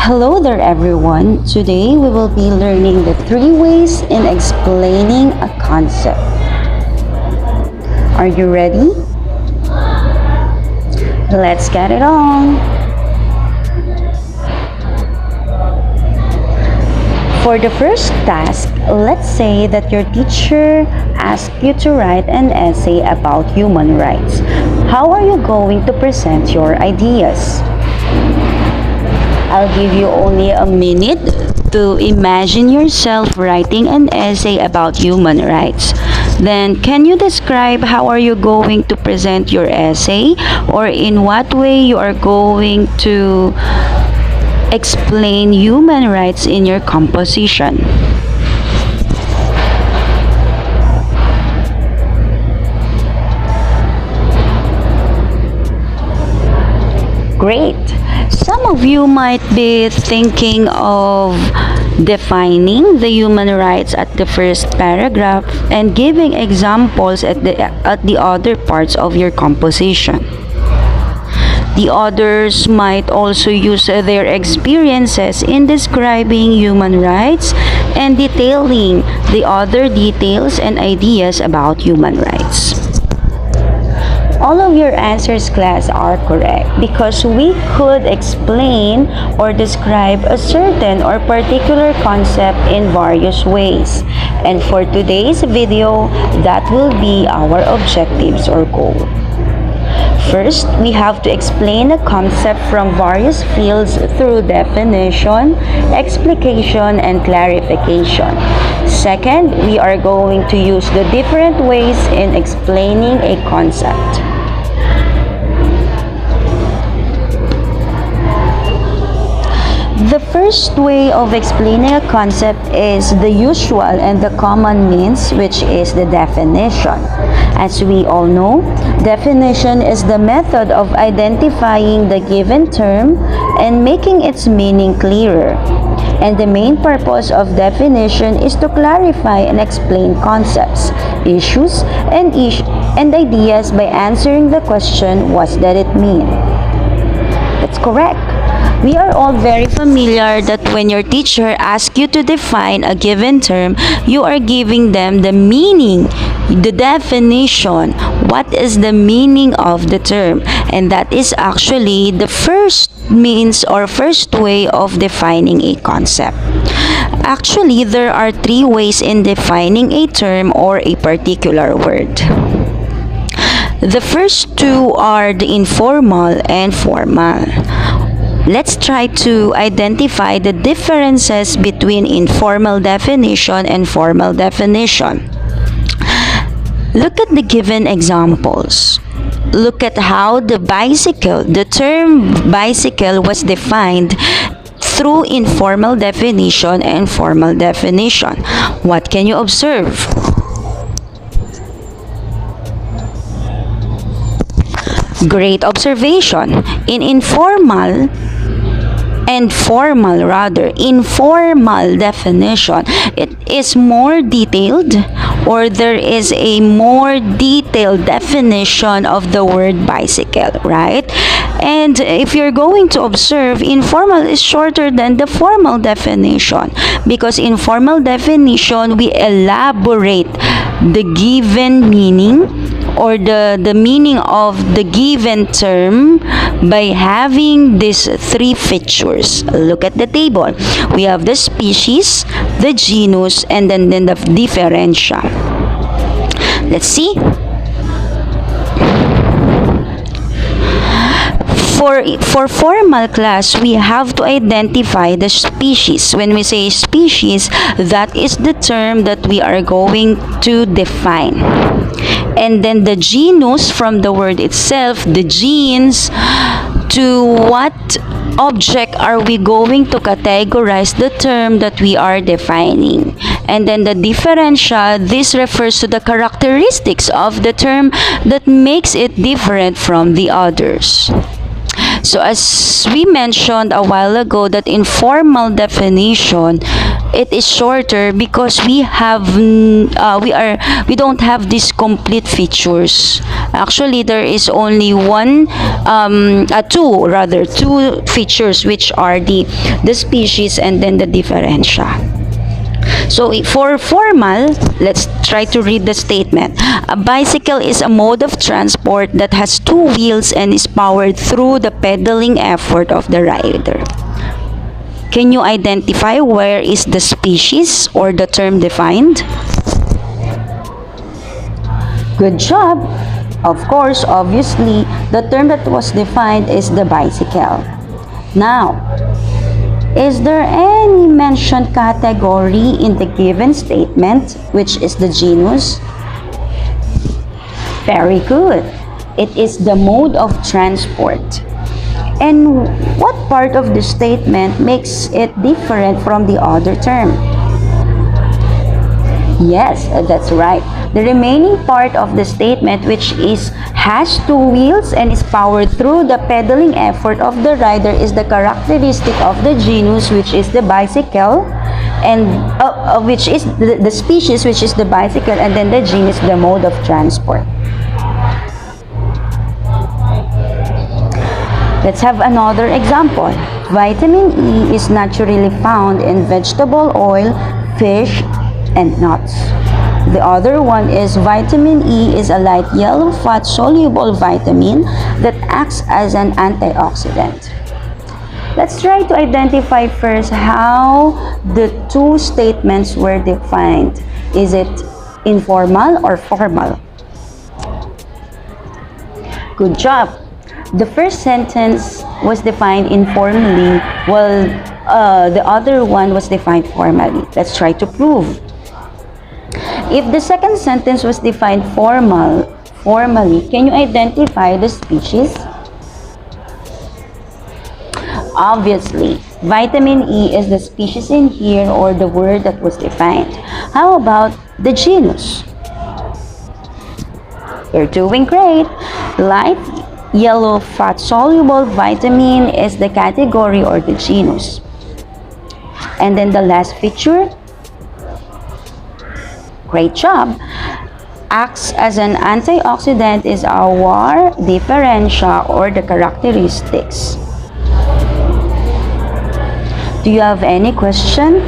Hello there everyone. Today we will be learning the 3 ways in explaining a concept. Are you ready? Let's get it on. For the first task, let's say that your teacher asked you to write an essay about human rights. How are you going to present your ideas? I'll give you only a minute to imagine yourself writing an essay about human rights. Then, can you describe how are you going to present your essay, or in what way you are going to explain human rights in your composition? Great! Some of you might be thinking of defining the human rights at the first paragraph and giving examples at the other parts of your composition. The others might also use their experiences in describing human rights and detailing the other details and ideas about human rights. All of your answers, class, are correct because we could explain or describe a certain or particular concept in various ways. And for today's video, that will be our objectives or goal. First, we have to explain a concept from various fields through definition, explication, and clarification. Second, we are going to use the different ways in explaining a concept. The first way of explaining a concept is the usual and the common means, which is the definition. As we all know, definition is the method of identifying the given term and making its meaning clearer. And the main purpose of definition is to clarify and explain concepts, issues, and ideas by answering the question, what does it mean? That's correct. We are all very familiar that when your teacher asks you to define a given term, you are giving them the meaning, the definition. What is the meaning of the term? And that is actually the first means or first way of defining a concept. Actually, there are 3 ways in defining a term or a particular word. The first 2 are the informal and formal. Let's try to identify the differences between informal definition and formal definition. Look at the given examples. Look at how the term bicycle was defined through informal definition and formal definition. What can you observe? Great observation. In informal definition, it is more detailed, or there is a more detailed definition of the word bicycle, right? And if you're going to observe, informal is shorter than the formal definition because in formal definition, we elaborate the given meaning or the meaning of the given term by having these 3 features. Look at the table. We have the species, the genus, and then the differentia. Let's see. For formal class, we have to identify the species. When we say species, that is the term that we are going to define. And then the genus, from the word itself, the genes, to what object are we going to categorize the term that we are defining. And then the differentia, this refers to the characteristics of the term that makes it different from the others. So as we mentioned a while ago, that informal definition it is shorter because we don't have these complete features. Actually, there is only two features, which are the species and then the differentia. So for formal, let's try to read the statement. A bicycle is a mode of transport that has two wheels and is powered through the pedaling effort of the rider. Can you identify where is the species or the term defined? Good job. Of course, obviously, the term that was defined is the bicycle. Now, is there any mentioned category in the given statement, which is the genus? Very good. It is the mode of transport. And what part of the statement makes it different from the other term? Yes, that's right. The remaining part of the statement, which has two wheels and is powered through the pedaling effort of the rider, is the characteristic of the genus, which is the bicycle, and which is the species, which is the bicycle, and then the genus, the mode of transport. Let's have another example. Vitamin E is naturally found in vegetable oil, fish, and nuts. The other one is vitamin E is a light yellow fat-soluble vitamin that acts as an antioxidant. Let's try to identify first how the two statements were defined. Is it informal or formal? Good job. The first sentence was defined informally, while the other one was defined formally. Let's try to prove. If the second sentence was defined formally, can you identify the species? Obviously, vitamin E is the species in here, or the word that was defined. How about the genus? You're doing great. Light yellow fat-soluble vitamin is the category or the genus. And then the last feature, great job, acts as an antioxidant is our differentia or the characteristics. Do you have any question?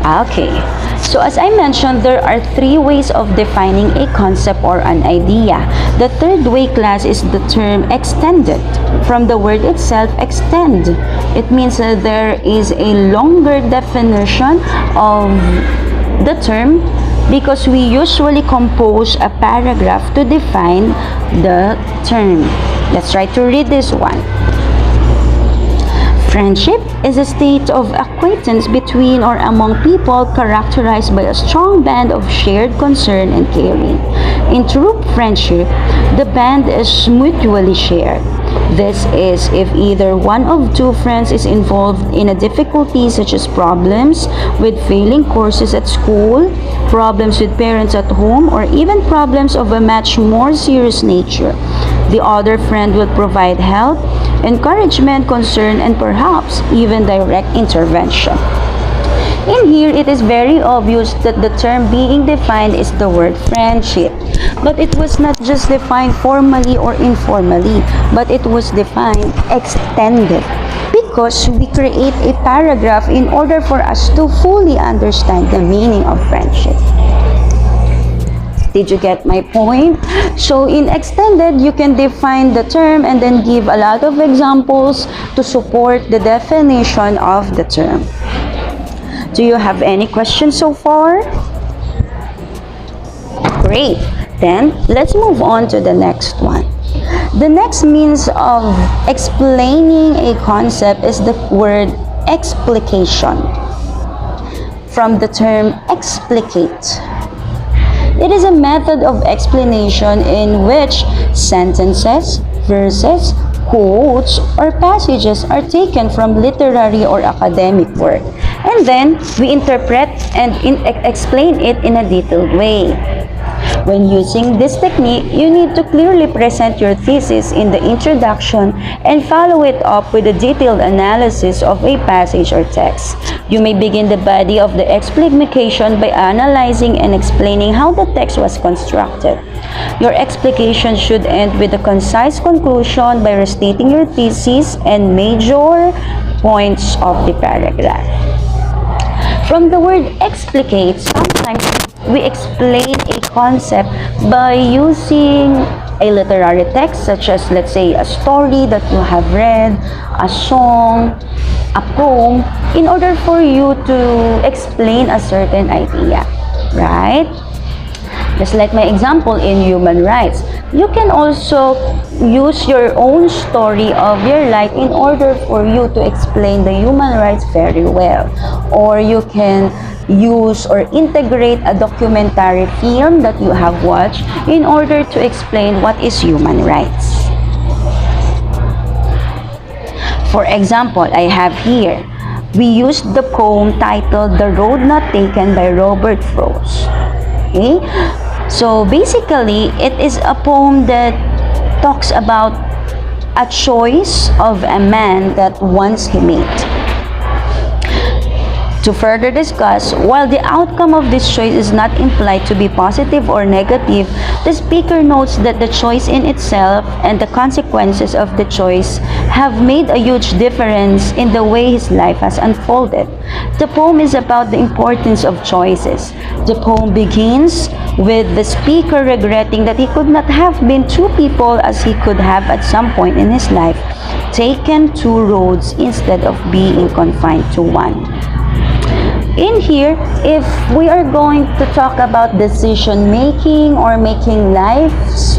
Okay. So as I mentioned, there are three ways of defining a concept or an idea. The third way, class, is the term extended. From the word itself, extend. It means that there is a longer definition of the term because we usually compose a paragraph to define the term. Let's try to read this one. Friendship is a state of acquaintance between or among people characterized by a strong bond of shared concern and caring. In true friendship, the bond is mutually shared. This is if either one of two friends is involved in a difficulty, such as problems with failing courses at school, problems with parents at home, or even problems of a much more serious nature. The other friend will provide help, encouragement, concern, and perhaps even direct intervention. In here, it is very obvious that the term being defined is the word friendship. But it was not just defined formally or informally, but it was defined extended. Because we create a paragraph in order for us to fully understand the meaning of friendship. Did you get my point? So in extended, you can define the term and then give a lot of examples to support the definition of the term. Do you have any questions so far? Great. Then, let's move on to the next one. The next means of explaining a concept is the word explication, from the term explicate. It is a method of explanation in which sentences, verses, quotes, or passages are taken from literary or academic work, and then we interpret and explain it in a detailed way. When using this technique, you need to clearly present your thesis in the introduction and follow it up with a detailed analysis of a passage or text. You may begin the body of the explication by analyzing and explaining how the text was constructed. Your explication should end with a concise conclusion by restating your thesis and major points of the paragraph. From the word explicate, sometimes we explain a concept by using a literary text, such as, let's say, a story that you have read, a song, a poem, in order for you to explain a certain idea, right? Just like my example in human rights, you can also use your own story of your life in order for you to explain the human rights very well. Or you can use or integrate a documentary film that you have watched in order to explain what is human rights. For example, I have here, we used the poem titled The Road Not Taken by Robert Frost. Okay? So basically, it is a poem that talks about a choice of a man that once he made. To further discuss, while the outcome of this choice is not implied to be positive or negative, the speaker notes that the choice in itself and the consequences of the choice have made a huge difference in the way his life has unfolded. The poem is about the importance of choices. The poem begins with the speaker regretting that he could not have been two people as he could have at some point in his life, taken two roads instead of being confined to one. In here, if we are going to talk about decision making or making life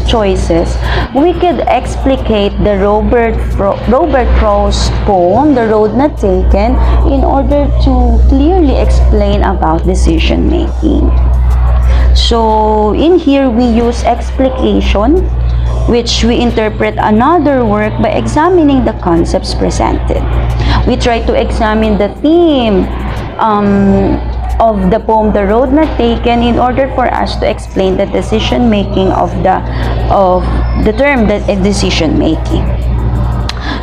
choices, we could explicate the Robert Frost poem, The Road Not Taken, in order to clearly explain about decision making. So in here, we use explication, which we interpret another work by examining the concepts presented. We try to examine the theme of the poem The Road Not Taken in order for us to explain the decision making of the term that is decision making.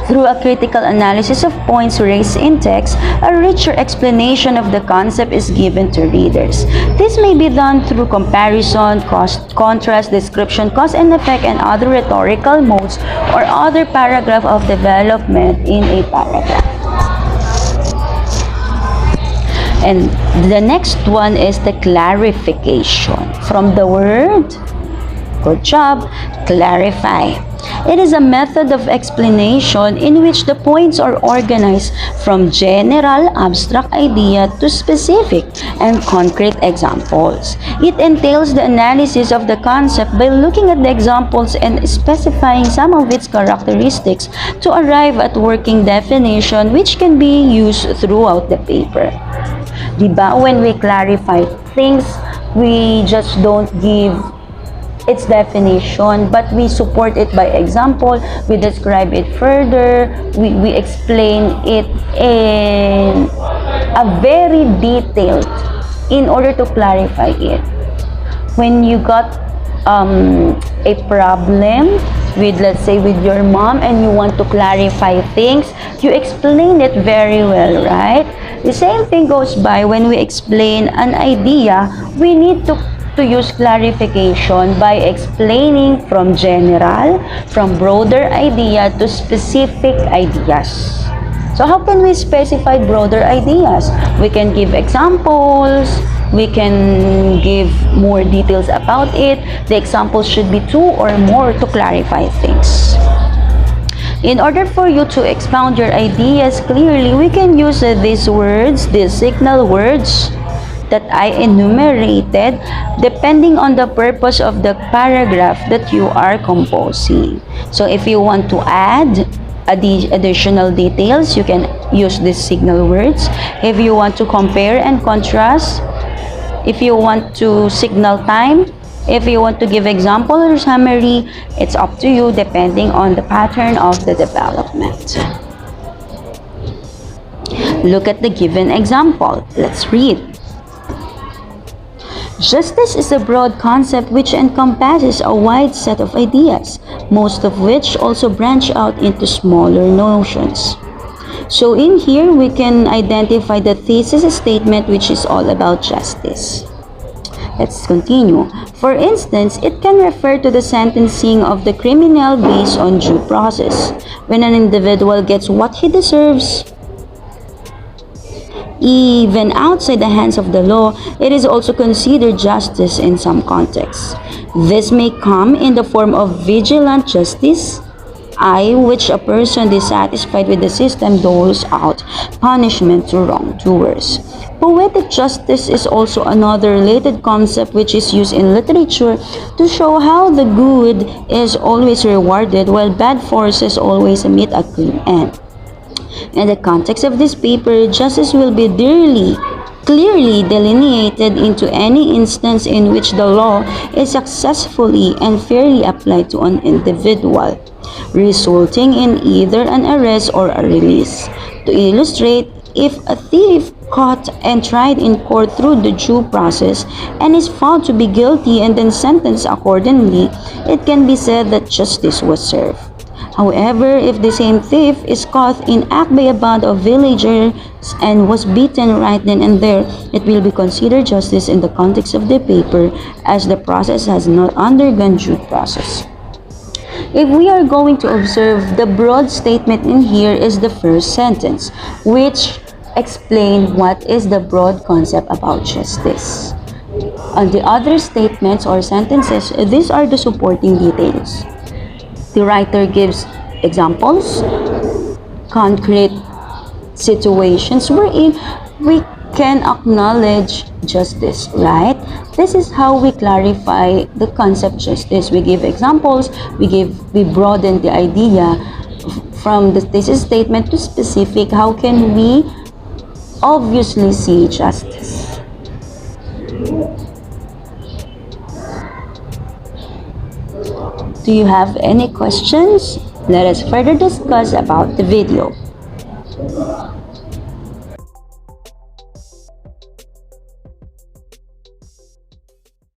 Through a critical analysis of points raised in text, a richer explanation of the concept is given to readers. This may be done through comparison, contrast, description, cause and effect, and other rhetorical modes or other paragraph of development in a paragraph. And the next one is the clarification. From the word, good job, clarify. It is a method of explanation in which the points are organized from general abstract idea to specific and concrete examples. It entails the analysis of the concept by looking at the examples and specifying some of its characteristics to arrive at working definition which can be used throughout the paper. Diba? When we clarify things, we just don't give its definition, but we support it by example, we describe it further, we explain it in a very detailed in order to clarify it. When you got a problem with, let's say, with your mom and you want to clarify things, you explain it very well, right? The same thing goes by when we explain an idea. We need to use clarification by explaining from general, from broader idea to specific ideas. So how can we specify broader ideas? We can give examples, we can give more details about it. The examples should be two or more to clarify things. In order for you to expound your ideas clearly, we can use these words, these signal words that I enumerated, depending on the purpose of the paragraph that you are composing. So if you want to add additional details, you can use these signal words. If you want to compare and contrast, if you want to signal time, if you want to give example or summary, it's up to you depending on the pattern of the development. Look at the given example. Let's read. Justice is a broad concept which encompasses a wide set of ideas, most of which also branch out into smaller notions. So in here, we can identify the thesis statement which is all about justice. Let's continue. For instance, it can refer to the sentencing of the criminal based on due process. When an individual gets what he deserves, even outside the hands of the law, it is also considered justice in some contexts. This may come in the form of vigilant justice, which a person dissatisfied with the system doles out punishment to wrongdoers. Poetic justice is also another related concept which is used in literature to show how the good is always rewarded while bad forces always meet a clean end. In the context of this paper, justice will be clearly delineated into any instance in which the law is successfully and fairly applied to an individual, resulting in either an arrest or a release. To illustrate, if a thief caught and tried in court through the due process and is found to be guilty and then sentenced accordingly, it can be said that justice was served. However, if the same thief is caught in act by a band of villagers and was beaten right then and there, it will be considered justice in the context of the paper as the process has not undergone due process. If we are going to observe, the broad statement in here is the first sentence, which explains what is the broad concept about justice. On the other statements or sentences, these are the supporting details. The writer gives examples, concrete situations wherein we can acknowledge justice, right? This is how we clarify the concept justice. We give examples, we broaden the idea from the thesis statement to specific. How can we obviously see justice? Do you have any questions? Let us further discuss about the video.